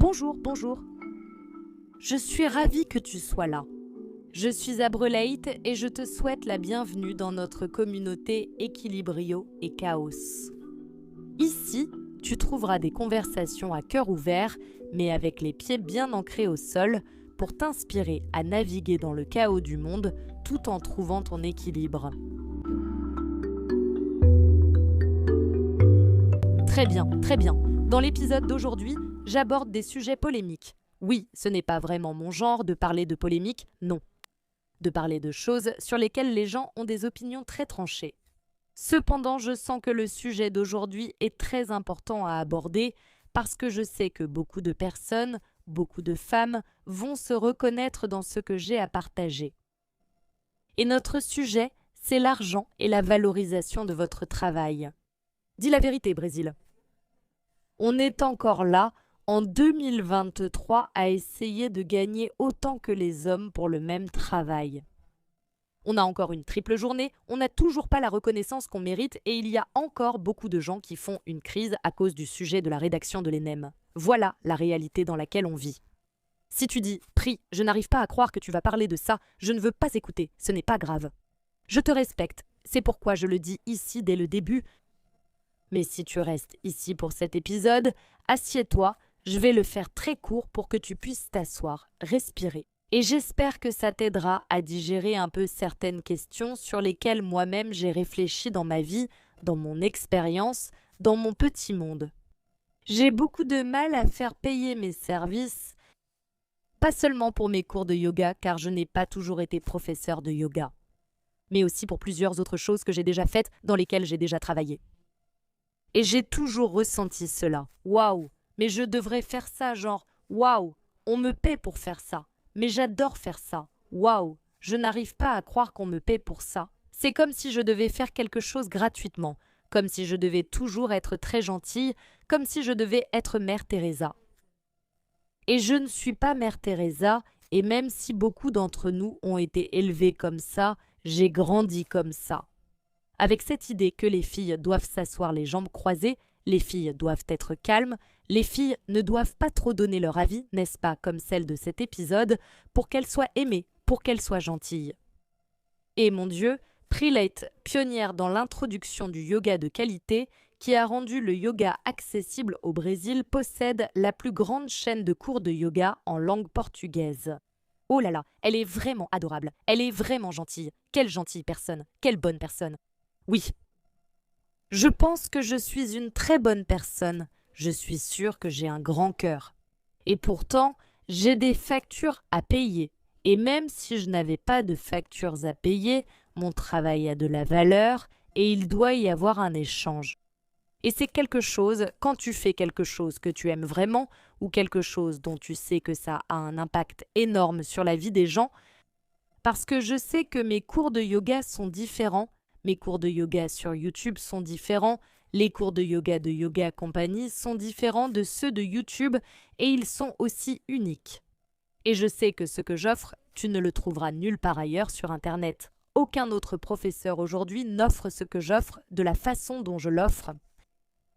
Bonjour, bonjour. Je suis ravie que tu sois là. Je suis Abreleite et je te souhaite la bienvenue dans notre communauté Équilibrio et Chaos. Ici, tu trouveras des conversations à cœur ouvert, mais avec les pieds bien ancrés au sol, pour t'inspirer à naviguer dans le chaos du monde tout en trouvant ton équilibre. Très bien, très bien. Dans l'épisode d'aujourd'hui, j'aborde des sujets polémiques. Oui, ce n'est pas vraiment mon genre de parler de polémique, non. De parler de choses sur lesquelles les gens ont des opinions très tranchées. Cependant, je sens que le sujet d'aujourd'hui est très important à aborder parce que je sais que beaucoup de personnes, beaucoup de femmes vont se reconnaître dans ce que j'ai à partager. Et notre sujet, c'est l'argent et la valorisation de votre travail. Dis la vérité, Brésil. On est encore là, en 2023, à essayer de gagner autant que les hommes pour le même travail. On a encore une triple journée, on n'a toujours pas la reconnaissance qu'on mérite et il y a encore beaucoup de gens qui font une crise à cause du sujet de la rédaction de l'ENEM. Voilà la réalité dans laquelle on vit. Si tu dis « Pri, je n'arrive pas à croire que tu vas parler de ça, je ne veux pas écouter, ce n'est pas grave. » Je te respecte, c'est pourquoi je le dis ici dès le début. Mais si tu restes ici pour cet épisode, assieds-toi, je vais le faire très court pour que tu puisses t'asseoir, respirer. Et j'espère que ça t'aidera à digérer un peu certaines questions sur lesquelles moi-même j'ai réfléchi dans ma vie, dans mon expérience, dans mon petit monde. J'ai beaucoup de mal à faire payer mes services, pas seulement pour mes cours de yoga car je n'ai pas toujours été professeur de yoga, mais aussi pour plusieurs autres choses que j'ai déjà faites, dans lesquelles j'ai déjà travaillé. Et j'ai toujours ressenti cela. Waouh, mais je devrais faire ça, genre waouh, on me paie pour faire ça. Mais j'adore faire ça. Waouh, je n'arrive pas à croire qu'on me paie pour ça. C'est comme si je devais faire quelque chose gratuitement, comme si je devais toujours être très gentille, comme si je devais être Mère Teresa. Et je ne suis pas Mère Teresa, et même si beaucoup d'entre nous ont été élevés comme ça, j'ai grandi comme ça. Avec cette idée que les filles doivent s'asseoir les jambes croisées, les filles doivent être calmes, les filles ne doivent pas trop donner leur avis, n'est-ce pas, comme celle de cet épisode, pour qu'elles soient aimées, pour qu'elles soient gentilles. Et mon Dieu, Prileite, pionnière dans l'introduction du yoga de qualité, qui a rendu le yoga accessible au Brésil, possède la plus grande chaîne de cours de yoga en langue portugaise. Oh là là, elle est vraiment adorable, elle est vraiment gentille. Quelle gentille personne, quelle bonne personne. Oui. Je pense que je suis une très bonne personne. Je suis sûre que j'ai un grand cœur. Et pourtant, j'ai des factures à payer. Et même si je n'avais pas de factures à payer, mon travail a de la valeur et il doit y avoir un échange. Et c'est quelque chose, quand tu fais quelque chose que tu aimes vraiment ou quelque chose dont tu sais que ça a un impact énorme sur la vie des gens, parce que je sais que mes cours de yoga sont différents. Mes cours de yoga sur YouTube sont différents, les cours de Yoga Company sont différents de ceux de YouTube et ils sont aussi uniques. Et je sais que ce que j'offre, tu ne le trouveras nulle part ailleurs sur Internet. Aucun autre professeur aujourd'hui n'offre ce que j'offre de la façon dont je l'offre.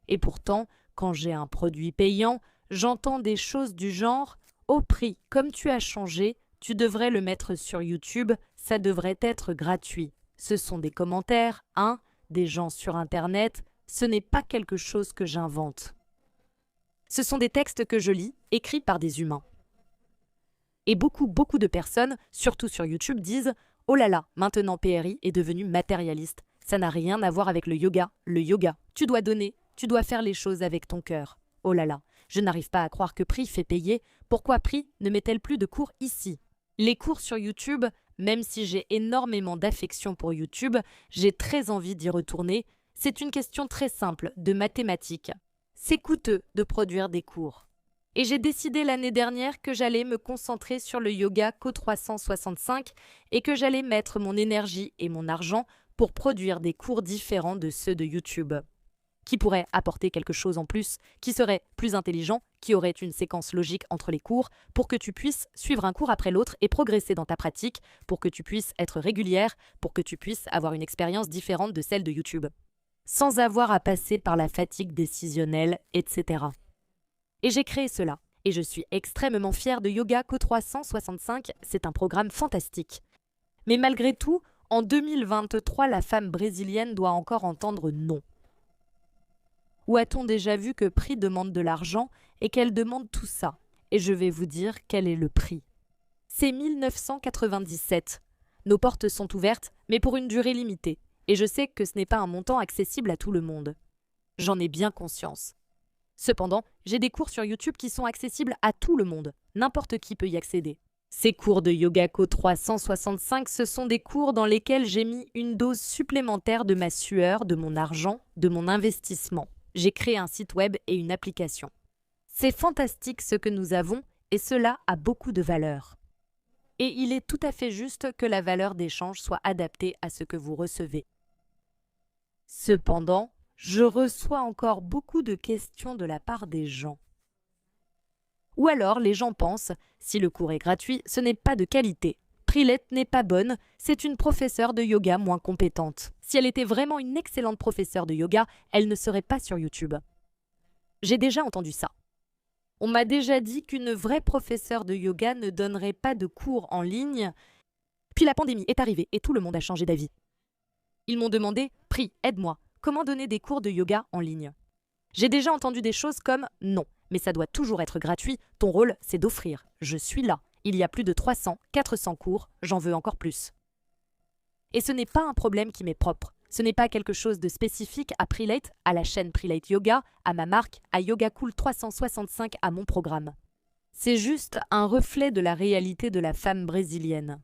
Et pourtant, quand j'ai un produit payant, j'entends des choses du genre « Au prix, comme tu as changé, tu devrais le mettre sur YouTube, ça devrait être gratuit. » Ce sont des commentaires, des gens sur Internet, ce n'est pas quelque chose que j'invente. Ce sont des textes que je lis, écrits par des humains. Et beaucoup de personnes, surtout sur YouTube, disent « Oh là là, maintenant PRI est devenu matérialiste. Ça n'a rien à voir avec le yoga. Le yoga, tu dois donner, tu dois faire les choses avec ton cœur. Oh là là, je n'arrive pas à croire que Pri fait payer. Pourquoi Pri ne met-elle plus de cours ici ?» Les cours sur YouTube, même si j'ai énormément d'affection pour YouTube, j'ai très envie d'y retourner. C'est une question très simple, de mathématiques. C'est coûteux de produire des cours. Et j'ai décidé l'année dernière que j'allais me concentrer sur le yoga Co365 et que j'allais mettre mon énergie et mon argent pour produire des cours différents de ceux de YouTube, qui pourraient apporter quelque chose en plus, qui serait plus intelligent, qui aurait une séquence logique entre les cours, pour que tu puisses suivre un cours après l'autre et progresser dans ta pratique, pour que tu puisses être régulière, pour que tu puisses avoir une expérience différente de celle de YouTube, sans avoir à passer par la fatigue décisionnelle, etc. Et j'ai créé cela. Et je suis extrêmement fière de Yogako 365, c'est un programme fantastique. Mais malgré tout, en 2023, la femme brésilienne doit encore entendre non. Ou a-t-on déjà vu que Prix demande de l'argent et qu'elle demande tout ça? Et je vais vous dire quel est le prix. C'est 1997. Nos portes sont ouvertes, mais pour une durée limitée. Et je sais que ce n'est pas un montant accessible à tout le monde. J'en ai bien conscience. Cependant, j'ai des cours sur YouTube qui sont accessibles à tout le monde. N'importe qui peut y accéder. Ces cours de Yogako 365, ce sont des cours dans lesquels j'ai mis une dose supplémentaire de ma sueur, de mon argent, de mon investissement. J'ai créé un site web et une application. C'est fantastique ce que nous avons et cela a beaucoup de valeur. Et il est tout à fait juste que la valeur d'échange soit adaptée à ce que vous recevez. Cependant, je reçois encore beaucoup de questions de la part des gens. Ou alors les gens pensent, si le cours est gratuit, ce n'est pas de qualité. Prilette n'est pas bonne, c'est une professeure de yoga moins compétente. Si elle était vraiment une excellente professeure de yoga, elle ne serait pas sur YouTube. J'ai déjà entendu ça. On m'a déjà dit qu'une vraie professeure de yoga ne donnerait pas de cours en ligne. Puis la pandémie est arrivée et tout le monde a changé d'avis. Ils m'ont demandé « Pri, aide-moi, comment donner des cours de yoga en ligne ?» J'ai déjà entendu des choses comme « Non, mais ça doit toujours être gratuit, ton rôle c'est d'offrir. Je suis là, il y a plus de 300, 400 cours, j'en veux encore plus. » Et ce n'est pas un problème qui m'est propre. Ce n'est pas quelque chose de spécifique à Prelate, à la chaîne Prelate Yoga, à ma marque, à Yogacool 365, à mon programme. C'est juste un reflet de la réalité de la femme brésilienne.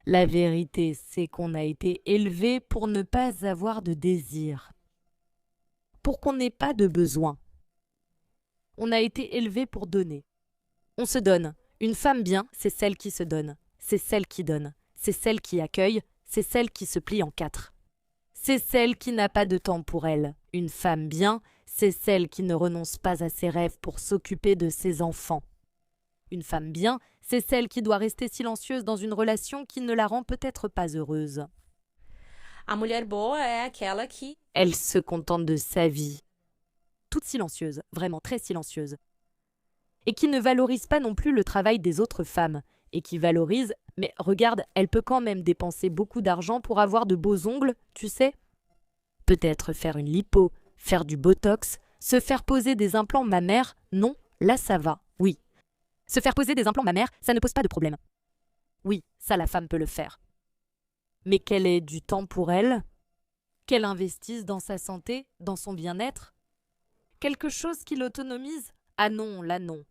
La vérité, c'est qu'on a été élevé pour ne pas avoir de désir, pour qu'on n'ait pas de besoin. On a été élevé pour donner. On se donne. Une femme bien, c'est celle qui se donne. C'est celle qui donne. C'est celle qui accueille. C'est celle qui se plie en quatre. C'est celle qui n'a pas de temps pour elle. Une femme bien, c'est celle qui ne renonce pas à ses rêves pour s'occuper de ses enfants. Une femme bien, c'est celle qui doit rester silencieuse dans une relation qui ne la rend peut-être pas heureuse. A mulher boa é aquela qui... Elle se contente de sa vie. Toute silencieuse, vraiment très silencieuse. Et qui ne valorise pas non plus le travail des autres femmes. Et qui valorise, mais regarde, elle peut quand même dépenser beaucoup d'argent pour avoir de beaux ongles, tu sais. Peut-être faire une lipo, faire du botox, se faire poser des implants mammaires, non, là ça va, oui. Se faire poser des implants mammaires, ça ne pose pas de problème. Oui, ça la femme peut le faire. Mais qu'elle ait du temps pour elle, qu'elle investisse dans sa santé, dans son bien-être, quelque chose qui l'autonomise, ah non, là non.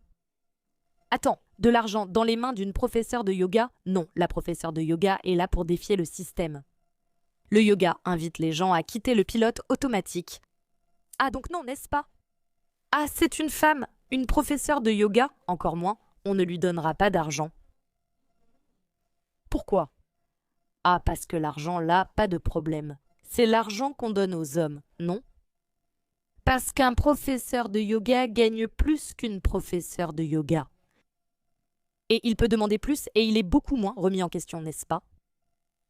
Attends, de l'argent dans les mains d'une professeure de yoga? Non, la professeure de yoga est là pour défier le système. Le yoga invite les gens à quitter le pilote automatique. Ah donc non, n'est-ce pas? Ah, c'est une femme, une professeure de yoga? Encore moins, on ne lui donnera pas d'argent. Pourquoi? Ah, parce que l'argent, là, pas de problème. C'est l'argent qu'on donne aux hommes, non? Parce qu'un professeur de yoga gagne plus qu'une professeure de yoga. Et il peut demander plus et il est beaucoup moins remis en question, n'est-ce pas?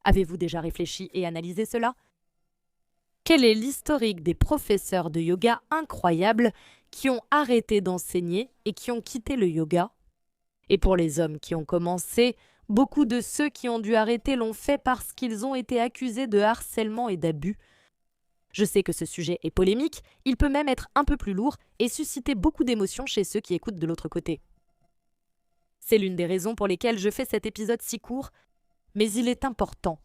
Avez-vous déjà réfléchi et analysé cela? Quel est l'historique des professeurs de yoga incroyables qui ont arrêté d'enseigner et qui ont quitté le yoga? Et pour les hommes qui ont commencé, beaucoup de ceux qui ont dû arrêter l'ont fait parce qu'ils ont été accusés de harcèlement et d'abus. Je sais que ce sujet est polémique, il peut même être un peu plus lourd et susciter beaucoup d'émotions chez ceux qui écoutent de l'autre côté. C'est l'une des raisons pour lesquelles je fais cet épisode si court, mais il est important.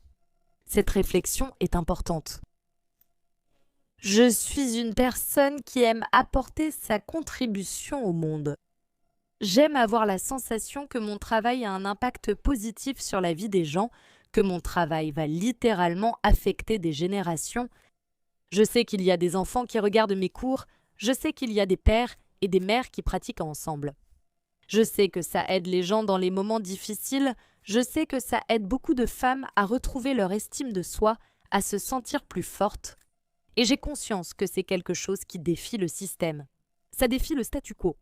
Cette réflexion est importante. Je suis une personne qui aime apporter sa contribution au monde. J'aime avoir la sensation que mon travail a un impact positif sur la vie des gens, que mon travail va littéralement affecter des générations. Je sais qu'il y a des enfants qui regardent mes cours, je sais qu'il y a des pères et des mères qui pratiquent ensemble. Je sais que ça aide les gens dans les moments difficiles, je sais que ça aide beaucoup de femmes à retrouver leur estime de soi, à se sentir plus fortes. Et j'ai conscience que c'est quelque chose qui défie le système. Ça défie le statu quo.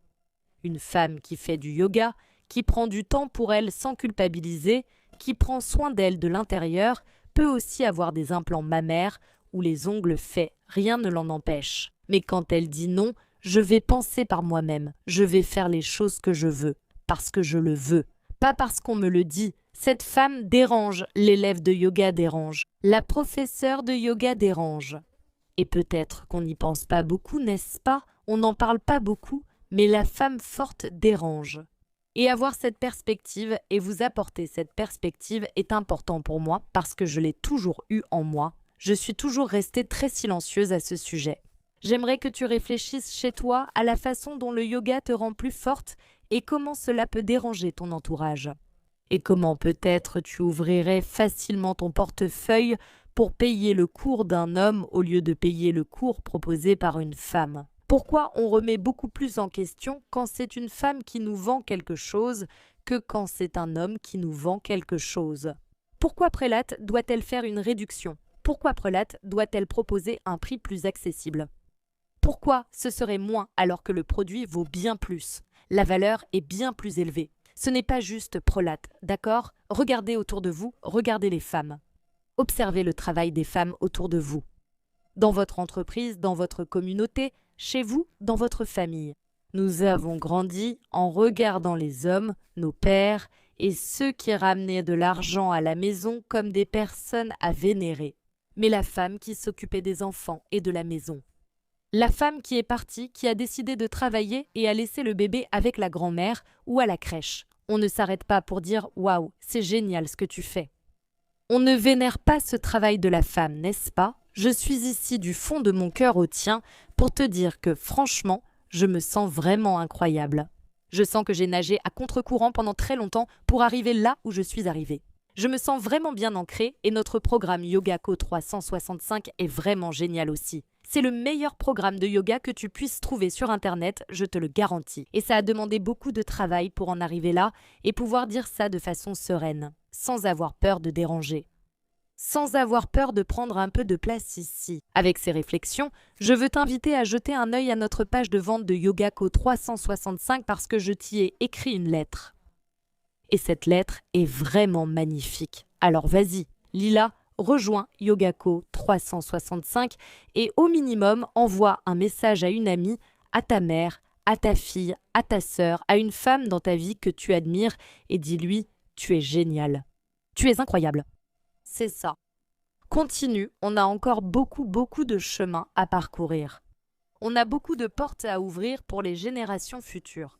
Une femme qui fait du yoga, qui prend du temps pour elle sans culpabiliser, qui prend soin d'elle de l'intérieur, peut aussi avoir des implants mammaires ou les ongles faits, rien ne l'en empêche. Mais quand elle dit non, Je vais penser par moi-même. Je vais faire les choses que je veux, parce que je le veux. Pas parce qu'on me le dit. Cette femme dérange, l'élève de yoga dérange, la professeure de yoga dérange. Et peut-être qu'on n'y pense pas beaucoup, n'est-ce pas? On n'en parle pas beaucoup, mais la femme forte dérange. Et avoir cette perspective et vous apporter cette perspective est important pour moi parce que je l'ai toujours eu en moi. Je suis toujours restée très silencieuse à ce sujet. J'aimerais que tu réfléchisses chez toi à la façon dont le yoga te rend plus forte et comment cela peut déranger ton entourage. Et comment peut-être tu ouvrirais facilement ton portefeuille pour payer le cours d'un homme au lieu de payer le cours proposé par une femme. Pourquoi on remet beaucoup plus en question quand c'est une femme qui nous vend quelque chose que quand c'est un homme qui nous vend quelque chose? Pourquoi Prélate doit-elle faire une réduction? Pourquoi Prélate doit-elle proposer un prix plus accessible? Pourquoi ce serait moins alors que le produit vaut bien plus? La valeur est bien plus élevée. Ce n'est pas juste Prélate, d'accord? Regardez autour de vous, regardez les femmes. Observez le travail des femmes autour de vous. Dans votre entreprise, dans votre communauté, chez vous, dans votre famille. Nous avons grandi en regardant les hommes, nos pères, et ceux qui ramenaient de l'argent à la maison comme des personnes à vénérer. Mais la femme qui s'occupait des enfants et de la maison. La femme qui est partie, qui a décidé de travailler et a laissé le bébé avec la grand-mère ou à la crèche. On ne s'arrête pas pour dire « Waouh, c'est génial ce que tu fais ». On ne vénère pas ce travail de la femme, n'est-ce pas? Je suis ici du fond de mon cœur au tien pour te dire que, franchement, je me sens vraiment incroyable. Je sens que j'ai nagé à contre-courant pendant très longtemps pour arriver là où je suis arrivée. Je me sens vraiment bien ancrée et notre programme Yogako 365 est vraiment génial aussi. C'est le meilleur programme de yoga que tu puisses trouver sur Internet, je te le garantis. Et ça a demandé beaucoup de travail pour en arriver là et pouvoir dire ça de façon sereine, sans avoir peur de déranger. Sans avoir peur de prendre un peu de place ici. Avec ces réflexions, je veux t'inviter à jeter un œil à notre page de vente de Yogako 365 parce que je t'y ai écrit une lettre. Et cette lettre est vraiment magnifique. Alors vas-y, lis-la, rejoins Yogako 365 et au minimum envoie un message à une amie, à ta mère, à ta fille, à ta sœur, à une femme dans ta vie que tu admires et dis-lui « Tu es génial. Tu es incroyable. » C'est ça. Continue, on a encore beaucoup de chemin à parcourir. On a beaucoup de portes à ouvrir pour les générations futures.